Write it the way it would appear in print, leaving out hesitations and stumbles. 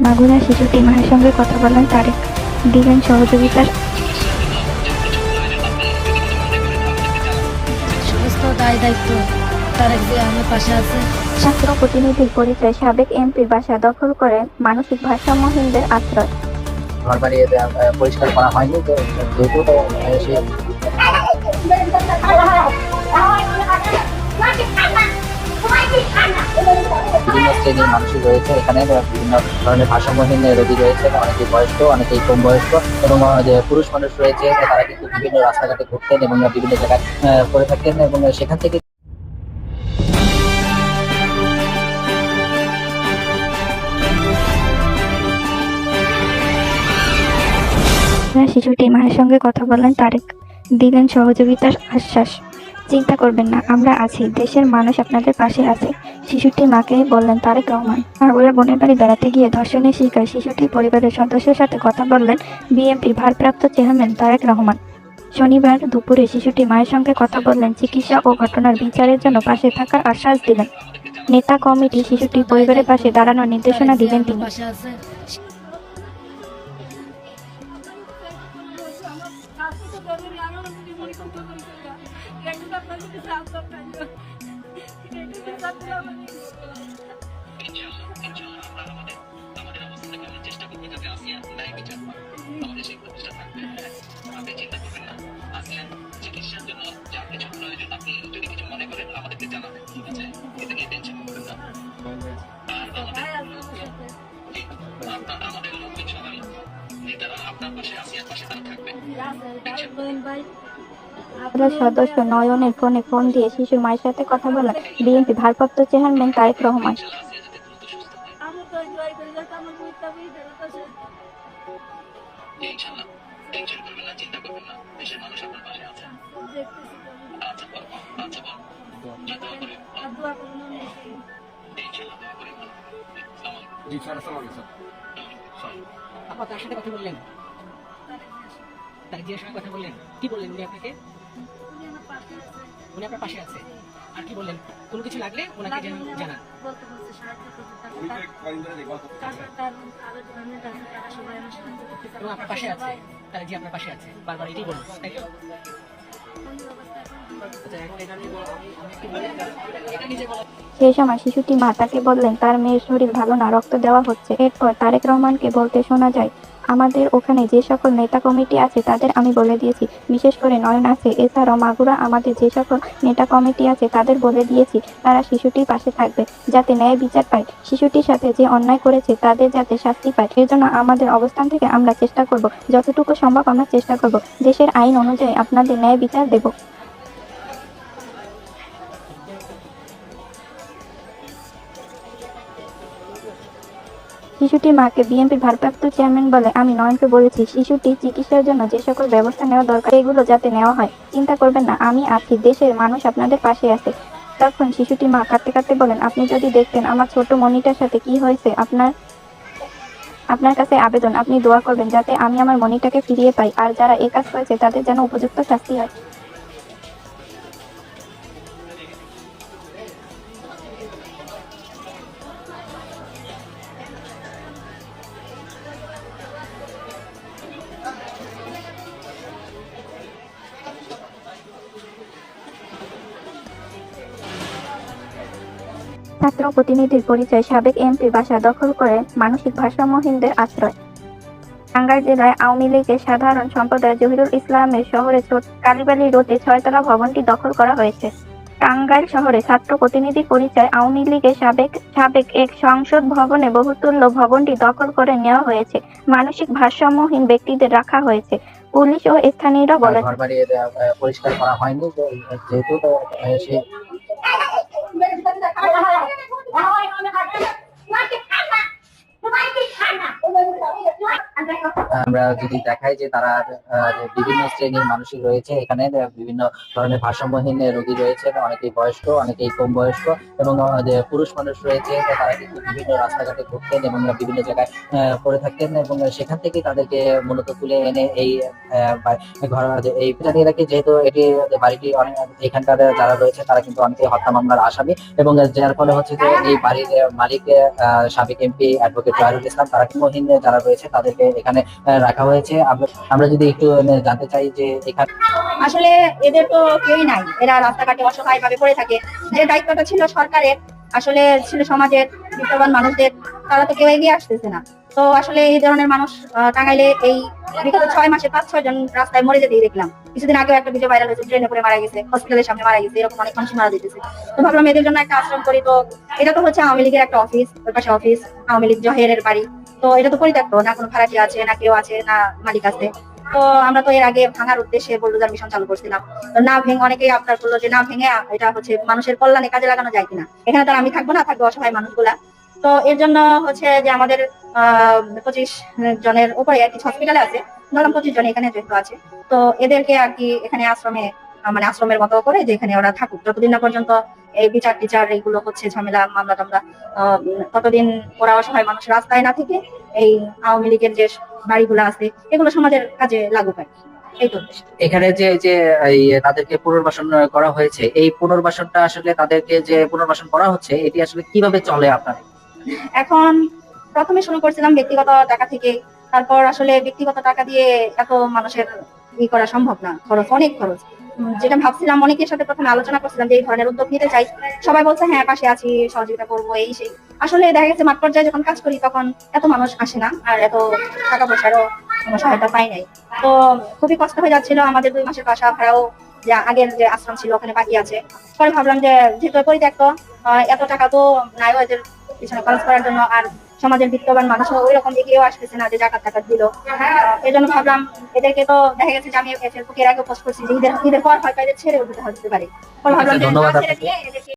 মাগুরা শিশুটি মায়ের সঙ্গে কথা বলেন তারেক, দিলেন সহযোগিতার সমস্ত দায়-দায়িত্ব তারেক যে আমার পাশে আছে। ছাত্র প্রতিনিধির পরিচয় সাবেক এমপির বাসা দখল করে মানসিক ভারসাম্যহীনদের আশ্রয়। ঘরবাড়ি পরিষ্কার করা হয়নি, তো যেহেতু সে বিভিন্ন শ্রেণীর মানুষই রয়েছে এখানে, বিভিন্ন ধরনের ভারসাম্যহীন রোগী রয়েছে, অনেকেই বয়স্ক, অনেকেই কম বয়স্ক, এবং যে পুরুষ মানুষ রয়েছে তারা কিন্তু বিভিন্ন রাস্তাঘাটে ঘুরতেন এবং বিভিন্ন জায়গায় করে থাকতেন, এবং সেখান থেকে শিশুটি মায়ের সঙ্গে কথা বলেন তারেক, দিলেন সহযোগিতার আশ্বাস। চিন্তা করবেন না, আমরা আছি, দেশের মানুষ আপনাদের পাশে আছে। শিশুটি মাকে বললেন তারেক রহমান। মাগুরা বোনের বাড়ি বেড়াতে গিয়ে ধর্ষণের শিকার শিশুটির পরিবারের সদস্যের সাথে কথা বললেন বিএনপির ভারপ্রাপ্ত চেয়ারম্যান তারেক রহমান। শনিবার দুপুরে শিশুটি মায়ের সঙ্গে কথা বললেন, চিকিৎসা ও ঘটনার বিচারের জন্য পাশে থাকার আশ্বাস দিলেন। নেতা কমিটি শিশুটির পরিবারের পাশে দাঁড়ানোর নির্দেশনা দিলেন তিনি। পাশে আছে। চিকিৎসার জন্য যা কিছু প্রয়োজন আপনি যদি কিছু মনে করেন আমাদেরকে জানাবেন, ঠিক আছে? এটা নিয়ে টেনশন করবেন না। আমাদের লোকজন সবাই নেতারা আপনার পাশে আসিয়ার পাশে তারা থাকবে। সদস্য নয়নের ফোন দিয়ে শিশুর মায়ের সাথে কথা বলেন বিএনপি ভারপ্রাপ্ত চেয়ারম্যান তারেক রহমান। ইনশাআল্লাহ টেনশন করবেন না, চিন্তা করবেন না, দেশের মানুষ আপনার পাশে আছে। আচ্ছা বল, আচ্ছা বল, দোয়া করি, ইনশাআল্লাহ দোয়া করি। জি স্যার, আসসালামু আলাইকুম স্যার। আপা তার সাথে কথা বললেন, তার জিয়ার সঙ্গে কথা বললেন, কি বললেন উনি আপনাকে? উনি আপনার পাশে আছে। আর কি বললেন? কোনো কিছু লাগলে ওনাকে জানান। এবং আপনার পাশে আছে, তার জি আপনার পাশে আছে, বারবার এটাই বলুন, তাই তো? সেই সময় শিশুটি মা তাকে বললেন তার মেয়ের শরীর ভালো না, রক্ত দেওয়া হচ্ছে। এরপর তারেক রহমানকে বলতে শোনা যায়, আমাদের ওখানে যে সকল নেতা কমিটি আছে তাদের আমি বলে দিয়েছি, বিশেষ করে নয়ন আছে, এছাড়াও মাগুরা আমাদের যে সকল নেতা কমিটি আছে তাদের বলে দিয়েছি তারা শিশুটির পাশে থাকবে, যাতে ন্যায় বিচার পায়। শিশুটির সাথে যে অন্যায় করেছে তাদের যাতে শাস্তি পায়, এর জন্য আমাদের অবস্থান থেকে আমরা চেষ্টা করব, যতটুকু সম্ভব আমরা চেষ্টা করব, দেশের আইন অনুযায়ী আপনাদের ন্যায় বিচার দেব। শিশুটির মাকে বিএনপির ভারপ্রাপ্ত চেয়ারম্যান বলে, আমি নয়নকে বলেছি শিশুটি চিকিৎসার জন্য যে সকল ব্যবস্থা নেওয়া দরকার এগুলো যাতে নেওয়া হয়। চিন্তা করবেন না, আমি আছি, দেশের মানুষ আপনাদের পাশে আছে। তখন শিশুটির মা কাঁদতে কাঁদতে বলেন, আপনি যদি দেখতেন আমার ছোট মনিটার সাথে কি হয়েছে। আপনার কাছে আবেদন, আপনি দোয়া করবেন যাতে আমি আমার মনিটাকে ফিরিয়ে পাই, আর যারা এই কাজ করেছে তাদের যেন উপযুক্ত শাস্তি হয়। ছাত্র প্রতিনিধির পরিচয় সাবেক এমপির বাসা দখল করে মানসিক ভারসাম্যহীনদের আশ্রয়। টাঙ্গাইল জেলায় আওয়ামী লীগের সাধারণ সম্পাদক জহিরুল ইসলামের শহরে কালীবাড়ি রোডে 6তলা ভবনটি দখল করা হয়েছে। টাঙ্গাইল শহরে ছাত্র প্রতিনিধির পরিচয় আওয়ামী লীগের সাবেক এক সংসদ ভবনে বহুতল ভবনটি দখল করে নেওয়া হয়েছে। মানসিক ভারসাম্যহীন ব্যক্তিদের রাখা হয়েছে। পুলিশ ও স্থানীয়রা বলেন, ঘরবাড়ি পরিষ্কার করা হয়নি, তো যেহেতু সে আমরা যদি দেখাই যে তারা বিভিন্ন শ্রেণীর মানুষই রয়েছে এখানে, বিভিন্ন ধরনের ভারসাম্যহীন রোগী রয়েছে, অনেকেই বয়স্ক, অনেকেই কম বয়স্ক, এবং যে পুরুষ মানুষ রয়েছে তারা কিন্তু বিভিন্ন রাস্তাঘাটে ঘুরতেন এবং বিভিন্ন জায়গায় করে থাকতেন, এবং সেখান থেকে তাদেরকে মূলত তুলে এনে এই ঘর এই পিটানিয়াকে, যেহেতু এটি বাড়িটি অনেক এখানকার যারা রয়েছে তারা কিন্তু অনেকে হত্যা মামলার আসামি, এবং যার ফলে হচ্ছে যে এই বাড়ির মালিক সাবেক এমপি অ্যাডভোকেট জয়রুল ইসলাম, তারাকিমহীন যারা রয়েছে তাদেরকে এখানে রাখা হয়েছে। আমরা যদি একটু জানতে চাই যে এখানে আসলে এদের তো কেউই নাই, এরা রাস্তাঘাটে অসহায় ভাবে পড়ে থাকে। যে দায়িত্বটা ছিল সরকারের, আসলে ছিল সমাজের বিত্তবান মানুষদের, তারা তো কেউ এগিয়ে আসতেছে না। তো আসলে এই ধরনের মানুষ টাঙ্গাইলে এই বিগত 6 মাসে 5-6 জন রাস্তায় মরে যেতেই দেখলাম। কিছুদিন আগেও একটা ভিডিও ভাইরাল হয়েছে, ট্রেনে পড়ে মারা গেছে, হসপিটালের সামনে মারা গেছে, এরকম অনেক মানুষ মারা যেতেছে। তো ভাবলাম এদের জন্য একটা আশ্রম করি। তো এটা তো হচ্ছে আওয়ামী লীগের একটা অফিস, ওই পাশে অফিস, আওয়ামী লীগ জহেরের বাড়ি। তো এটা তো পরিত্যক্ত, না কোনো ভাড়াটিয়া আছে, না কেউ আছে, না মালিক আছে। তো আমরা তো এর আগে ভাঙার উদ্দেশ্যে বুলডোজার মিশন চালু করছিলাম। তো না ভেঙে অনেকেই আবদার করলো যে না ভেঙে এটা হচ্ছে মানুষের কল্যাণে কাজে লাগানো যায় কিনা, এখানে তো আর আমি থাকবো না, থাকবো অসহায় মানুষগুলা। তো এর জন্য হচ্ছে যে আমাদের 25 জনের উপরে আর কি হসপিটালে আছে, ধরলাম 25 জন এখানে যেহেতু আছে, তো এদেরকে আর কি এখানে আশ্রমে মানে আশ্রমের মতো করে যে এখানে ওরা থাকুক, যতদিন না পর্যন্ত এই বিচার টিচার এইগুলো হচ্ছে ঝামেলা মামলা টামলা, ততদিন ওরা অসহায় মানুষ রাস্তায় না থেকে এই আওয়ামী লীগের যে বাড়িগুলো আছে এগুলো সমাজের কাজে লাগুক আর কি, এই তো উদ্দেশ্য। এখানে যে যে এই তাদেরকে পুনর্বাসন করা হয়েছে, এই পুনর্বাসনটা আসলে তাদেরকে যে পুনর্বাসন করা হচ্ছে এটি আসলে কিভাবে চলে আপনার? এখন প্রথমে শুরু করছিলাম ব্যক্তিগত টাকা থেকে, তারপর আসলে ব্যক্তিগত টাকা দিয়ে এত মানুষের করা সম্ভব না, খরচ অনেক খরচ। যেটা ভাবছিলাম, অনেকের সাথে প্রথমে আলোচনা করছিলাম যে এই ধরনের উদ্যোগ নিতে চাই, সবাই বলছে হ্যাঁ পাশে আছি, সহযোগিতা করবো, এই সেই। আসলে দেখা গেছে মাঠ পর্যায়ে যখন কাজ করি তখন এত মানুষ আসে না, আর এত টাকা পয়সারও কোনো সহায়তা পাই নাই। তো খুবই কষ্ট হয়ে যাচ্ছিল। আমাদের 2 মাসের বাসা ভাড়াও যে আগের যে আশ্রম ছিল ওখানে বাকি আছে। পরে ভাবলাম যে যেহেতু পরিত্যক্ত, এত টাকা তো নাই এদের পিছনে খরচ করার জন্য, আর সমাজের বিত্তবান মানুষও ওই রকম দিকেও আসতেছে না যে জাকাত টাকাত দিল। এই জন্য ভাবলাম এদেরকে তো দেখা গেছে যে আমি ফেসবুকে এর আগে পোস্ট করছি যে ঈদের পর হয়তো এদের ছেড়ে উঠতে হতে পারে। পরে ভাবলাম যে ধন্যবাদ না ছেড়ে আপনাকে। দিয়ে